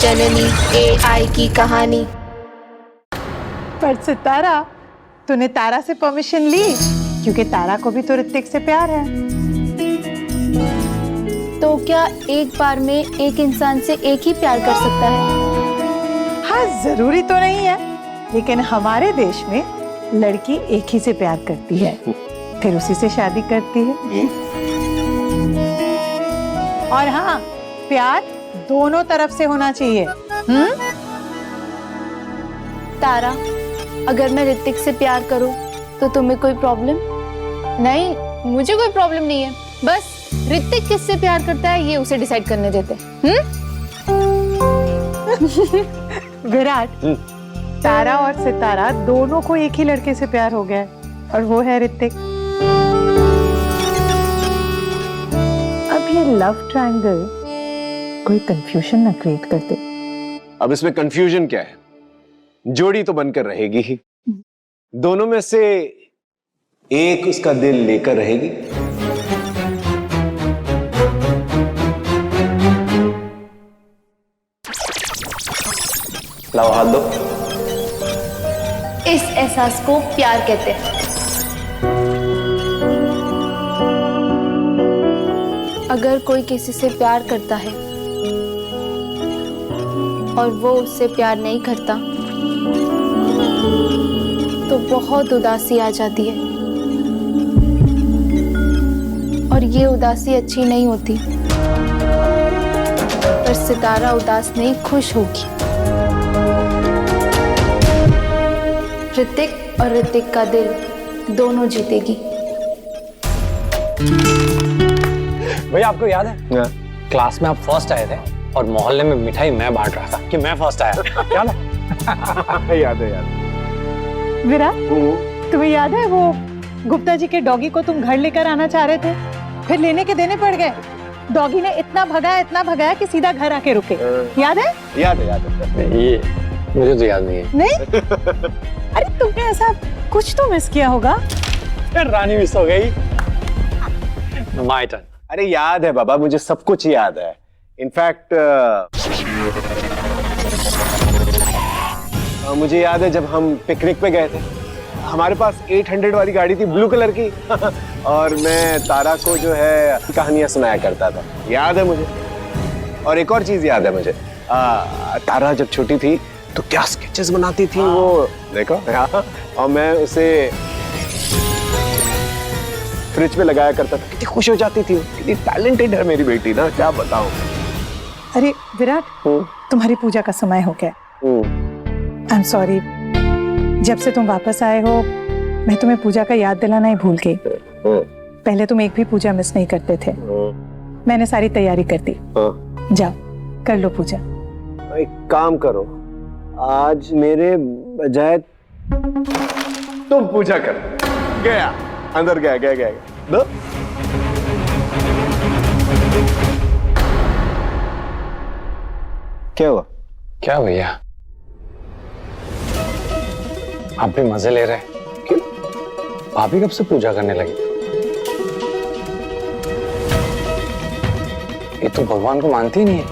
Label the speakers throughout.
Speaker 1: जननी AI की कहानी।
Speaker 2: पर सितारा, तूने तारा से परमिशन ली? क्योंकि तारा को भी तो ऋतिक से प्यार है।
Speaker 3: तो क्या एक बार में एक इंसान से एक ही प्यार कर सकता है?
Speaker 2: हाँ, जरूरी तो नहीं है, लेकिन हमारे देश में लड़की एक ही से प्यार करती है, फिर उसी से शादी करती है। और हाँ, प्यार दोनों तरफ से होना चाहिए।
Speaker 3: तारा, अगर मैं ऋतिक से प्यार करूं तो तुम्हें कोई प्रॉब्लम?
Speaker 4: नहीं, मुझे कोई प्रॉब्लम नहीं है। बस ऋतिक किससे प्यार करता है ये उसे डिसाइड करने देते।
Speaker 2: विराट, तारा और सितारा दोनों को एक ही लड़के से प्यार हो गया है, और वो है ऋतिक। अब ये लव ट्रायंगल कोई कंफ्यूजन ना क्रिएट कर दे।
Speaker 5: अब इसमें कंफ्यूजन क्या है? जोड़ी तो बनकर रहेगी ही, दोनों में से एक उसका दिल लेकर रहेगी। लाओ हाथ दो।
Speaker 3: इस एहसास को प्यार कहते हैं। अगर कोई किसी से प्यार करता है और वो उससे प्यार नहीं करता तो बहुत उदासी आ जाती है, और ये उदासी अच्छी नहीं होती। पर सितारा उदास नहीं, खुश होगी। ऋतिक और ऋतिक का दिल दोनों जीतेगी।
Speaker 6: भैया, आपको याद है क्लास में आप फर्स्ट आए थे और मोहल्ले में मिठाई मैं बांट रहा था कि मैं फर्स्ट आया? याद है?
Speaker 5: याद है, याद है।
Speaker 2: विराट, तुम्हें याद है वो गुप्ता जी के डॉगी को तुम घर लेकर आना चाह रहे थे, फिर लेने के देने पड़ गए। डॉगी ने इतना भगाया कि सीधा घर आके रुके। याद है?
Speaker 5: याद है, याद है।
Speaker 6: ये मुझे तो याद नहीं है।
Speaker 2: नहीं? अरे तुमने ऐसा कुछ तो मिस किया होगा।
Speaker 6: रानी मिस हो गई। My turn.
Speaker 5: अरे याद है बाबा, मुझे सब कुछ याद है। इनफैक्ट मुझे याद है जब हम पिकनिक पे गए थे, हमारे पास 800 वाली गाड़ी थी, ब्लू कलर की। और मैं तारा को जो है कहानियां सुनाया करता था, याद है मुझे। और एक और चीज याद है मुझे, तारा जब छोटी थी तो क्या स्केचेस बनाती थी वो, देखो। और मैं उसे फ्रिज में लगाया करता था, कितनी खुश हो जाती थी। कितनी टैलेंटेड है मेरी बेटी ना, क्या बताऊं।
Speaker 2: अरे विराट, तुम्हारी पूजा का समय हो गया। आई एम सॉरी, जब से तुम वापस आए हो मैं तुम्हें पूजा का याद दिलाना ही भूल गई। पहले तुम एक भी पूजा मिस नहीं करते थे। मैंने सारी तैयारी कर दी। जाओ कर लो पूजा।
Speaker 5: एक काम करो, आज मेरे बजाय तुम पूजा कर। गया अंदर, गया दो। क्या हुआ?
Speaker 6: क्या भैया, आप भी मजे ले रहे? क्यों? भाभी कब से पूजा करने लगी? ये तो भगवान को मानती ही नहीं है।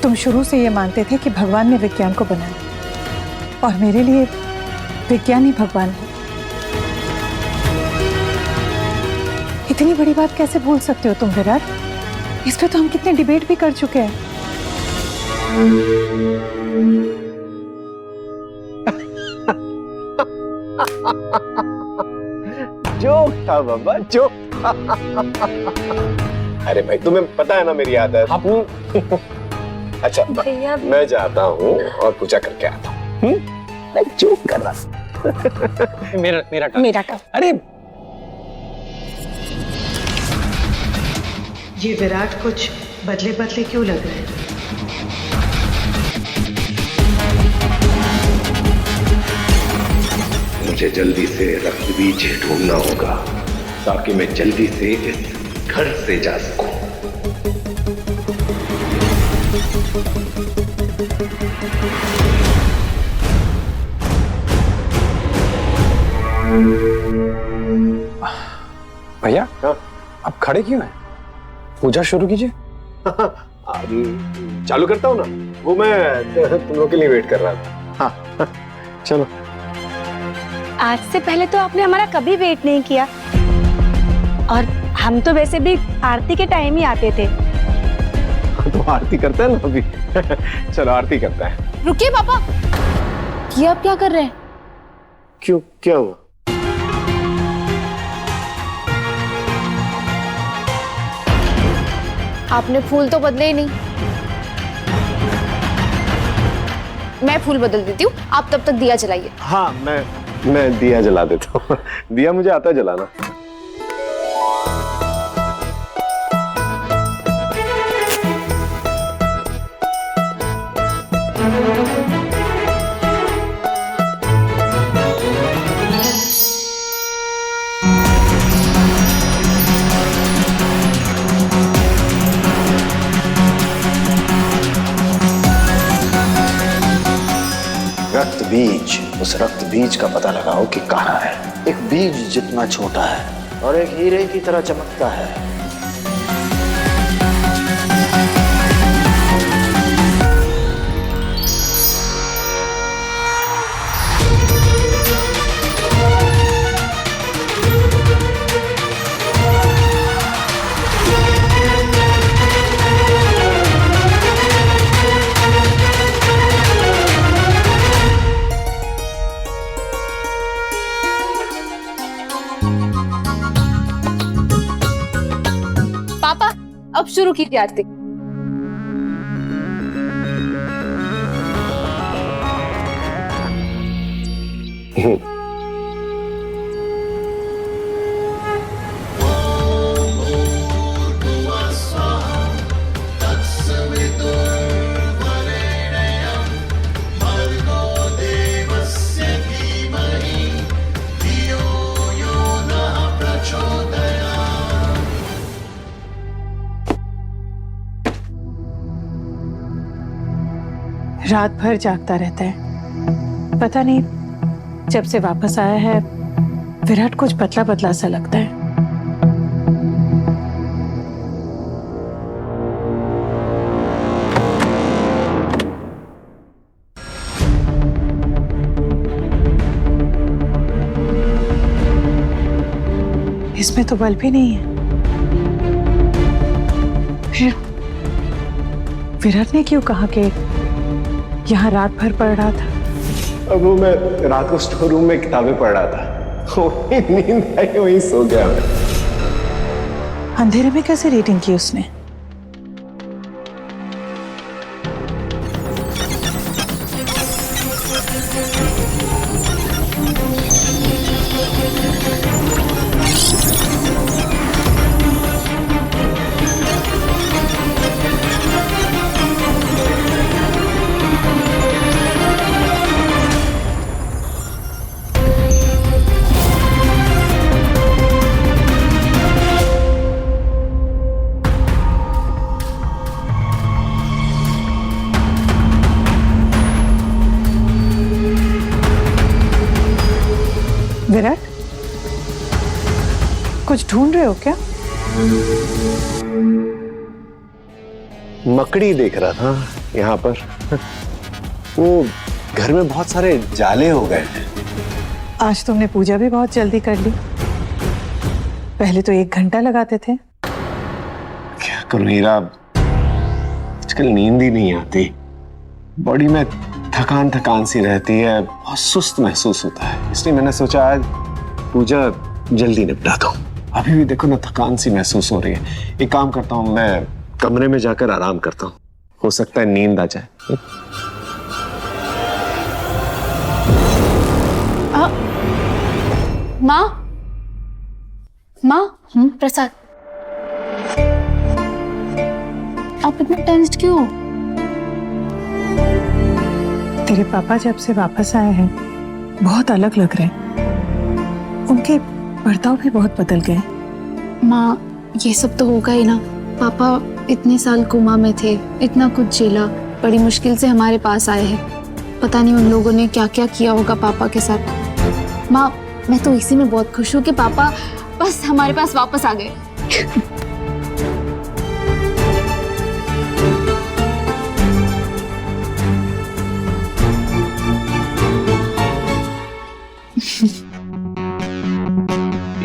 Speaker 2: तुम शुरू से ये मानते थे कि भगवान ने विज्ञान को बनाया, और मेरे लिए विज्ञान ही भगवान है। इतनी बड़ी बात कैसे भूल सकते हो तुम विराट? इस पे तो हम कितने डिबेट भी कर चुके हैं।
Speaker 5: जोक था बाबा, जोक। अरे भाई, तुम्हें पता है ना मेरी आदत। अच्छा, मैं जाता हूँ और पूजा करके आता हूँ। मैं जोक कर रहा हूँ।
Speaker 6: मेरा टर्न।
Speaker 4: अरे
Speaker 2: ये विराट कुछ बदले क्यों लग रहे हैं?
Speaker 7: मुझे जल्दी से रक्त बीज ढूंढना होगा ताकि मैं जल्दी से इस घर से जा सकूं।
Speaker 6: भैया, आप खड़े क्यों हैं? पूजा शुरू कीजिए।
Speaker 5: चालू करता हूँ ना, वो मैं तुम लोग के लिए वेट कर रहा था। हाँ चलो।
Speaker 8: आज से पहले तो आपने हमारा कभी वेट नहीं किया, और हम तो वैसे भी आरती के टाइम ही आते थे।
Speaker 5: तो आरती करता है ना अभी। चलो आरती करता है।
Speaker 4: रुकिए पापा, ये आप क्या कर रहे हैं?
Speaker 5: क्यों, क्या हुआ?
Speaker 4: आपने फूल तो बदले ही नहीं। मैं फूल बदल देती हूँ, आप तब तक दिया जलाइए।
Speaker 5: हाँ मैं दिया जला देता हूँ। दिया मुझे आता है जलाना।
Speaker 9: रक्त बीज, उस रक्त बीज का पता लगाओ कि कहाँ है। एक बीज जितना छोटा है और एक हीरे की तरह चमकता है।
Speaker 4: पापा अब शुरू कीजिए आरती।
Speaker 2: रात भर जागता रहता है। पता नहीं जब से वापस आया है विराट कुछ पतला पतला सा लगता है। इसमें तो बल्ब ही नहीं है। फिर विराट ने क्यों कहा कि यहाँ रात भर पढ़ रहा था?
Speaker 5: अब वो मैं रात को स्टोर रूम में किताबें पढ़ रहा था। वही नींद आई, वही सो गया मैं।
Speaker 2: अंधेरे में कैसे रीडिंग की उसने? विराट, कुछ ढूंढ रहे हो क्या?
Speaker 5: मकड़ी देख रहा था यहाँ पर। वो घर में बहुत सारे जाले हो गए हैं।
Speaker 2: आज तुमने पूजा भी बहुत जल्दी कर ली। पहले तो 1 घंटा लगाते थे।
Speaker 5: क्या करूं हीरा, आजकल नींद ही नहीं आती। बॉडी में थकान थकान सी रहती है, बहुत सुस्त महसूस होता है। इसलिए मैंने सोचा आज पूजा जल्दी निपटा दूं। अभी भी देखो ना थकान सी महसूस हो रही है। एक काम करता हूँ, मैं कमरे में जाकर आराम करता हूँ, हो सकता है नींद आ जाए।
Speaker 4: माँ प्रसाद, आप इतने टेंस्ड क्यों हो?
Speaker 2: तेरे पापा जब से वापस आए हैं बहुत अलग लग रहे हैं। उनके बर्ताव भी बहुत बदल गए।
Speaker 4: माँ ये सब तो होगा ही ना। पापा इतने साल कोमा में थे, इतना कुछ झेला, बड़ी मुश्किल से हमारे पास आए हैं। पता नहीं उन लोगों ने क्या क्या किया होगा पापा के साथ। माँ मैं तो इसी में बहुत खुश हूँ कि पापा बस हमारे पास वापस आ गए।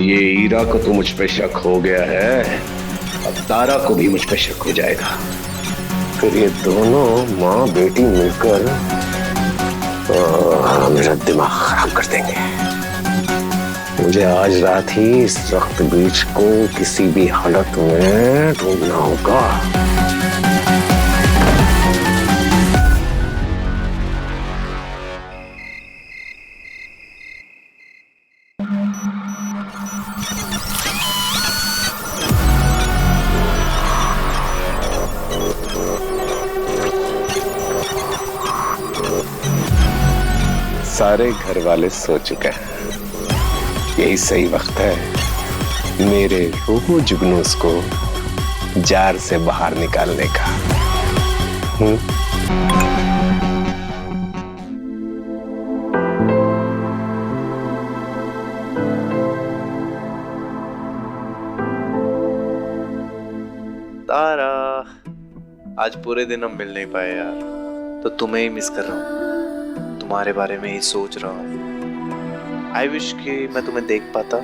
Speaker 7: ये हीरा को तो मुझ पे शक हो गया है, अब तारा को भी मुझ पे शक हो जाएगा। फिर ये दोनों माँ बेटी मिलकर मेरा दिमाग खराब कर देंगे। मुझे आज रात ही इस रक्त बीज को किसी भी हालत में ढूंढना होगा। सारे घर वाले सो चुके हैं, यही सही वक्त है मेरे रूह जुगनूस को जार से बाहर निकालने का।
Speaker 10: तारा, आज पूरे दिन हम मिल नहीं पाए यार, तो तुम्हें ही मिस कर रहा हूँ, तुम्हारे बारे में ही सोच रहा हूँ। आई विश कि मैं तुम्हें देख पाता।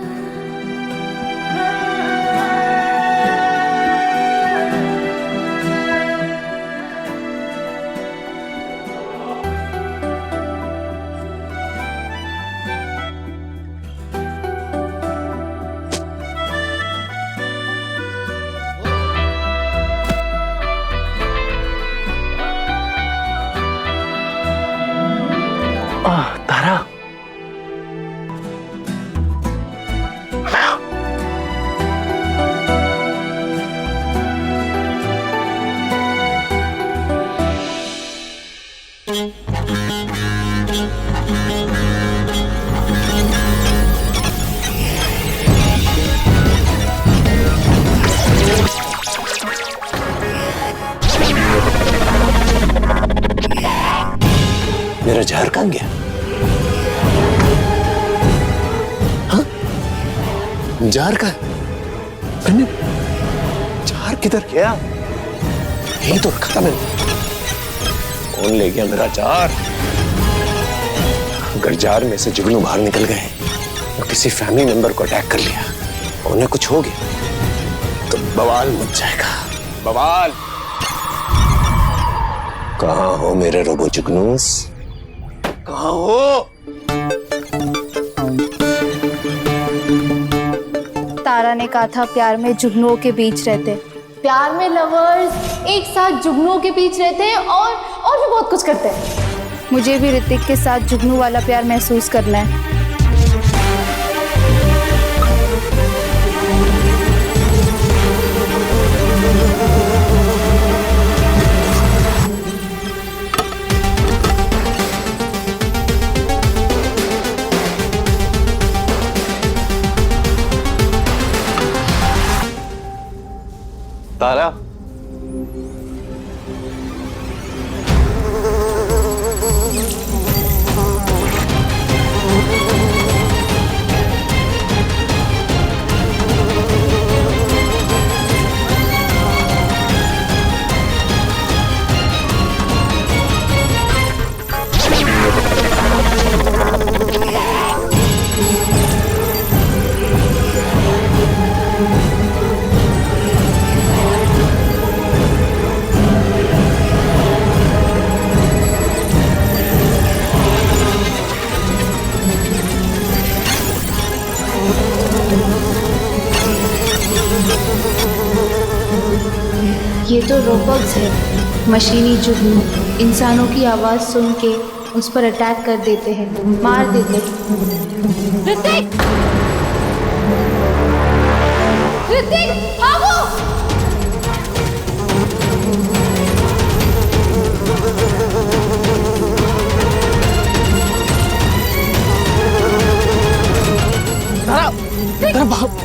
Speaker 5: तारा,
Speaker 9: मेरा जहर कहाँ गया? हाँ? जार का मैंने जार किधर गया? यही तो रखा था मैंने। कौन ले गया मेरा जार? अगर जार में से जुगनू बाहर निकल गए और किसी फैमिली मेंबर को अटैक कर लिया, उन्हें कुछ हो गया तो बवाल मच जाएगा, बवाल। कहाँ हो मेरे रोबो जुगनूस? कहाँ हो?
Speaker 3: तारा ने कहा था प्यार में जुगनुओं के बीच रहते, प्यार में लवर्स एक साथ जुगनुओं के बीच रहते हैं और भी बहुत कुछ करते हैं। मुझे भी ऋतिक के साथ जुगनू वाला प्यार महसूस करना है।
Speaker 10: तारा,
Speaker 3: ये तो रोबोट्स है, मशीनी जुगनू इंसानों की आवाज सुन के उस पर अटैक कर देते हैं, मार देते हैं। ऋतिक! ऋतिक, भागो!
Speaker 6: तारा बाप,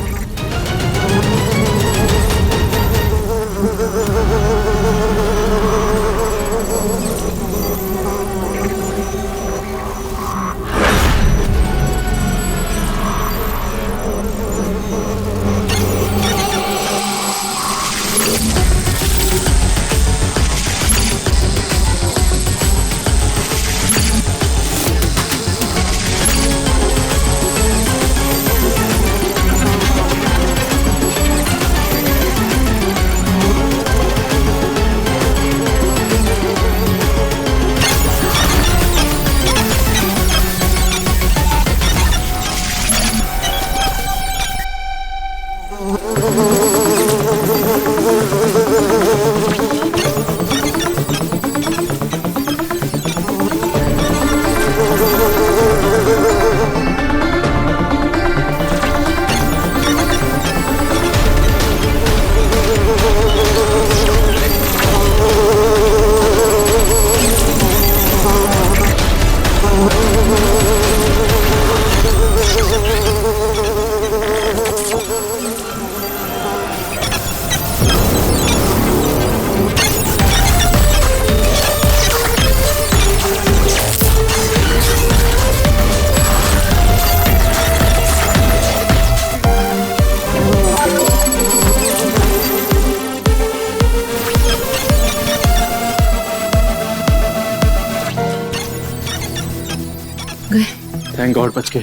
Speaker 11: थैंक गॉड बच गए।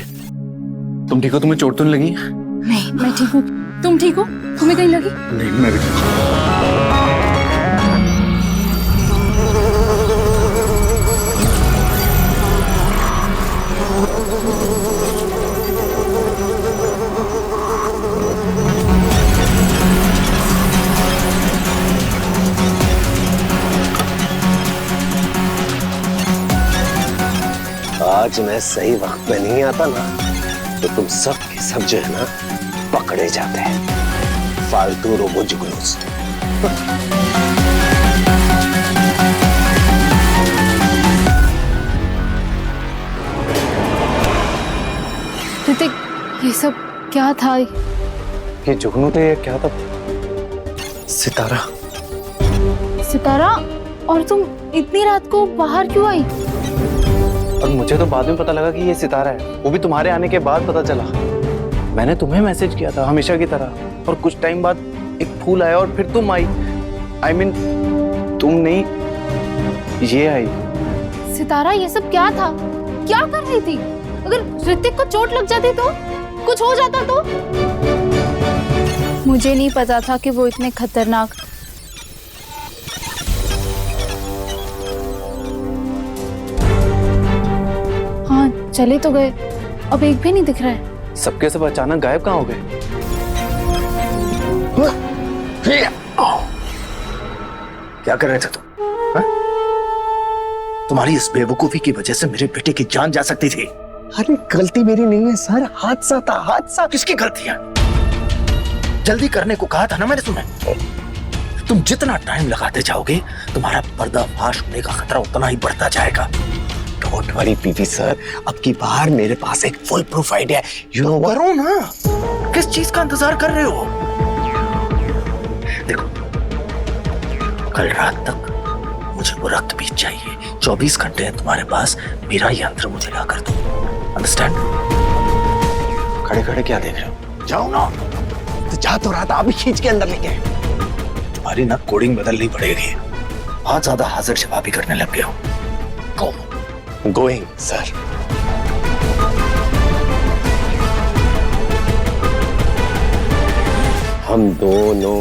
Speaker 11: तुम ठीक हो? तुम्हें चोट तो नहीं लगी?
Speaker 4: नहीं, मैं ठीक हूँ। तुम ठीक हो? तुम्हें कहीं लगी?
Speaker 11: नहीं, मैं भी ठीक हूँ।
Speaker 7: आज मैं सही वक्त में नहीं आता ना तो तुम सब के सब जो है ना पकड़े जाते हैं। फालतू रोबो जुगनूस।
Speaker 4: ऋतिक, ये सब क्या था?
Speaker 6: ये जुगनू थे या क्या था?
Speaker 11: सितारा।
Speaker 4: सितारा, और तुम इतनी रात को बाहर क्यों आई?
Speaker 11: और मुझे तो बाद में पता लगा कि ये सितारा है, वो भी तुम्हारे आने के बाद पता चला। मैंने तुम्हें मैसेज किया था हमेशा की तरह, और कुछ टाइम बाद एक फूल आया और फिर तुम आई। I mean, तुम नहीं, ये आई।
Speaker 4: सितारा, ये सब क्या था? क्या कर रही थी? अगर ऋतिक को चोट लग जाती तो, कुछ हो जाता तो? मुझे नहीं पता था कि वो इतने खतरनाक। हाँ, चले तो गए, अब एक भी नहीं दिख रहा है।
Speaker 11: सबके सब अचानक गायब कहाँ हो गए?
Speaker 9: क्या कर रहे थे तुम? हाँ? तुम्हारी इस बेवकूफी की वजह से मेरे बेटे की जान जा सकती थी।
Speaker 5: अरे गलती मेरी नहीं है सर, हादसा था, हादसा।
Speaker 9: किसकी गलती है? जल्दी करने को कहा था ना मैंने तुम्हें। तुम जितना टाइम लगाते जाओगे तुम्हारा पर्दाफाश होने का खतरा उतना ही बढ़ता जाएगा।
Speaker 7: डोंट वरी पीवी सर, अब की बार मेरे पास एक फुल प्रूफ आइडिया है। यू नो
Speaker 9: करो ना, किस चीज का इंतजार कर रहे हो? देखो, कल रात तक मुझे वो रक्त बीज चाहिए। 24 घंटे हैं तुम्हारे पास, मेरा यंत्र मुझे ला कर दो। अंडरस्टैंड? खड़े खड़े क्या देख रहे हो? जाओ ना।
Speaker 5: तो जा तो रहा था, अभी खींच के अंदर लेके।
Speaker 9: तुम्हारी ना कोडिंग बदलनी पड़ेगी, बहुत ज्यादा हाजिर जवाबी करने लग गए हो। गो।
Speaker 7: Going sir. हम दोनों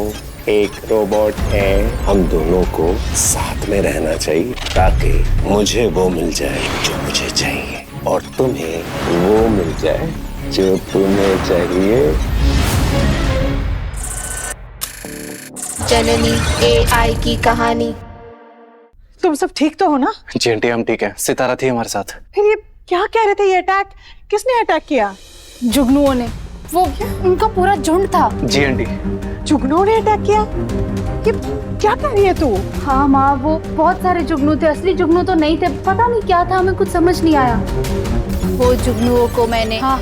Speaker 7: एक रोबोट है, हम दोनों को साथ में रहना चाहिए ताकि मुझे वो मिल जाए जो मुझे चाहिए और तुम्हें वो मिल जाए जो तुम्हें चाहिए।
Speaker 1: जननी AI की कहानी।
Speaker 2: तुम सब ठीक तो हो ना?
Speaker 11: जी आंटी, हम ठीक है। सितारा थी हमारे साथ।
Speaker 2: फिर ये क्या कह रहे थे? ये अटैक किसने अटैक किया?
Speaker 4: जुगनुओं ने, वो उनका पूरा झुंड था।
Speaker 11: जी आंटी।
Speaker 2: जुगनुओं ने अटैक किया? ये क्या कर रही है तू?
Speaker 4: हाँ माँ, वो बहुत सारे जुगनू थे, असली जुगनू तो नहीं थे। पता नहीं क्या था, हमें कुछ समझ नहीं आया। वो जुगनुओं को मैंने, हाँ,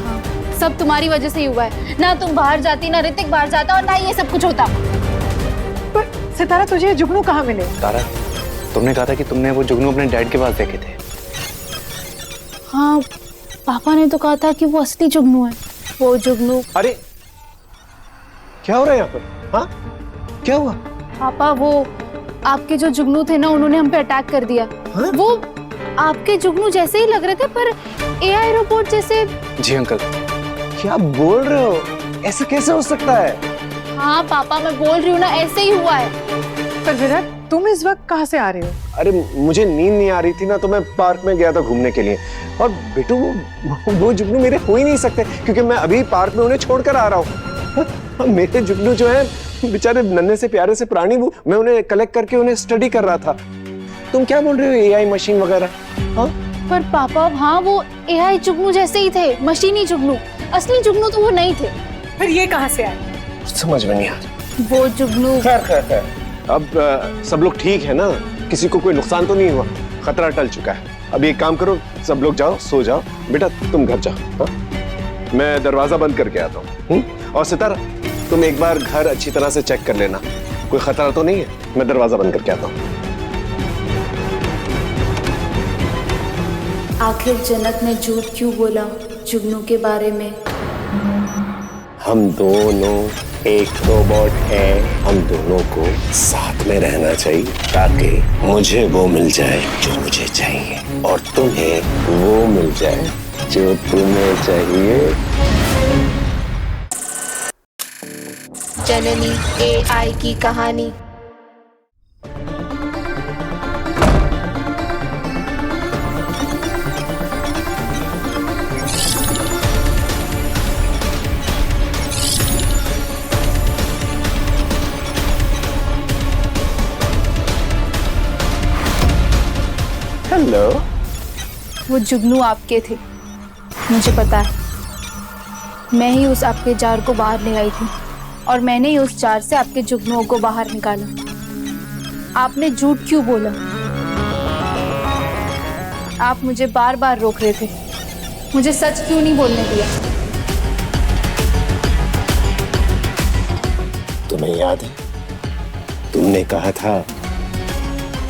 Speaker 4: सब तुम्हारी वजह से ही हुआ है। ना तुम बाहर जाती, ना ऋतिक बाहर जाता, और ना ये सब कुछ होता।
Speaker 2: पर सितारा, तुझे जुगनू कहाँ मिले?
Speaker 11: तारा, तुमने कहा था कि तुमने वो जुगनू अपने डैड के पास देखे थे।
Speaker 4: हाँ, पापा ने तो कहा था कि वो असली जुगनू है। वो जुगनू।
Speaker 5: अरे क्या हो रहा है यहाँ पर? हाँ, क्या हुआ?
Speaker 4: पापा, वो आपके जो जुगनू थे ना, उन्होंने हम पे अटैक कर दिया।
Speaker 5: हाँ?
Speaker 4: वो आपके जुगनू जैसे ही लग रहे थे, पर AI रोबोट जैसे।
Speaker 11: जी अंकल।
Speaker 5: क्या बोल रहे हो? ऐसे कैसे हो सकता है?
Speaker 4: हाँ पापा, मैं बोल रही हूँ ना, ऐसे ही हुआ है।
Speaker 2: पर विराट, तुम इस वक्त कहाँ से आ रहे हो?
Speaker 5: अरे मुझे नींद नहीं आ रही थी ना, तो मैं पार्क में गया था घूमने के लिए। और बेटू, वो जुगनू मेरे हो ही नहीं सकते, क्योंकि मैं अभी पार्क में उन्हें छोड़कर आ रहा हूँ। मेरे जुगनू जो है बेचारे नन्हे से प्यारे से प्राणी, वो मैं उन्हें कलेक्ट करके उन्हें स्टडी कर रहा था। तुम क्या बोल रहे हो AI मशीन वगैरह? हाँ?
Speaker 4: पर पापा, हाँ, वो AI जुगनू जैसे ही थे, मशीनी जुगनू। असली जुगनू तो वो नहीं थे।
Speaker 2: फिर ये कहाँ से आए?
Speaker 5: समझ में नहीं आ रहा।
Speaker 4: वो जुगनू।
Speaker 5: खैर अब सब लोग ठीक है ना? किसी को कोई नुकसान तो नहीं हुआ? खतरा टल चुका है। अब एक काम करो, सब लोग जाओ, सो जाओ। बेटा तुम घर जाओ, हाँ? मैं दरवाजा बंद करके आता हूँ। और सितारा, तुम एक बार घर अच्छी तरह से चेक कर लेना, कोई खतरा तो नहीं है। मैं दरवाजा बंद करके आता हूँ।
Speaker 3: आखिर जनक ने झूठ क्यों बोला जुगनू के बारे में?
Speaker 7: हम दोनों एक रोबोट है, हम दोनों को साथ में रहना चाहिए ताकि मुझे वो मिल जाए जो मुझे चाहिए और तुम्हें वो मिल जाए जो तुम्हें चाहिए।
Speaker 1: जननी AI की कहानी।
Speaker 7: हेलो।
Speaker 3: वो जुगनू आपके थे, मुझे पता है। मैं ही उस आपके जार को बाहर ले आई थी और मैंने ही उस जार से आपके जुगनुओं को बाहर निकाला। आपने झूठ क्यों बोला? आप मुझे बार बार रोक रहे थे, मुझे सच क्यों नहीं बोलने दिया?
Speaker 7: तुम्हें याद है, तुमने कहा था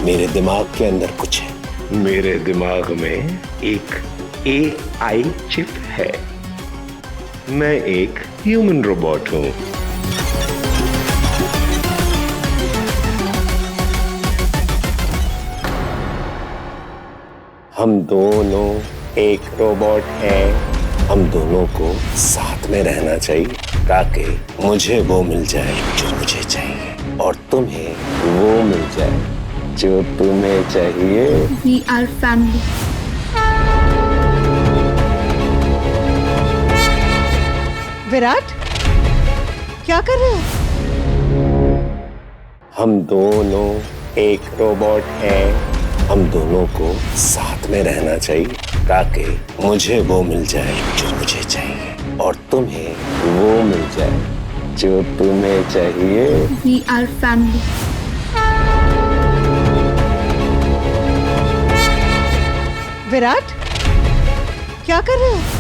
Speaker 7: मेरे दिमाग के अंदर कुछ है। मेरे दिमाग में एक AI चिप है। मैं एक ह्यूमन रोबोट हूं। हम दोनों एक रोबोट हैं। हम दोनों को साथ में रहना चाहिए ताकि मुझे वो मिल जाए जो मुझे चाहिए और तुम्हें वो मिल जाए जो तुम्हें चाहिए।
Speaker 3: We are family.
Speaker 2: विराट, क्या कर रहे हो?
Speaker 7: हम दोनों एक रोबोट हैं। हम दोनों को साथ में रहना चाहिए ताकि मुझे वो मिल जाए जो मुझे चाहिए और तुम्हें वो मिल जाए जो तुम्हें चाहिए।
Speaker 3: We are family.
Speaker 2: विराट, क्या कर रहे हो?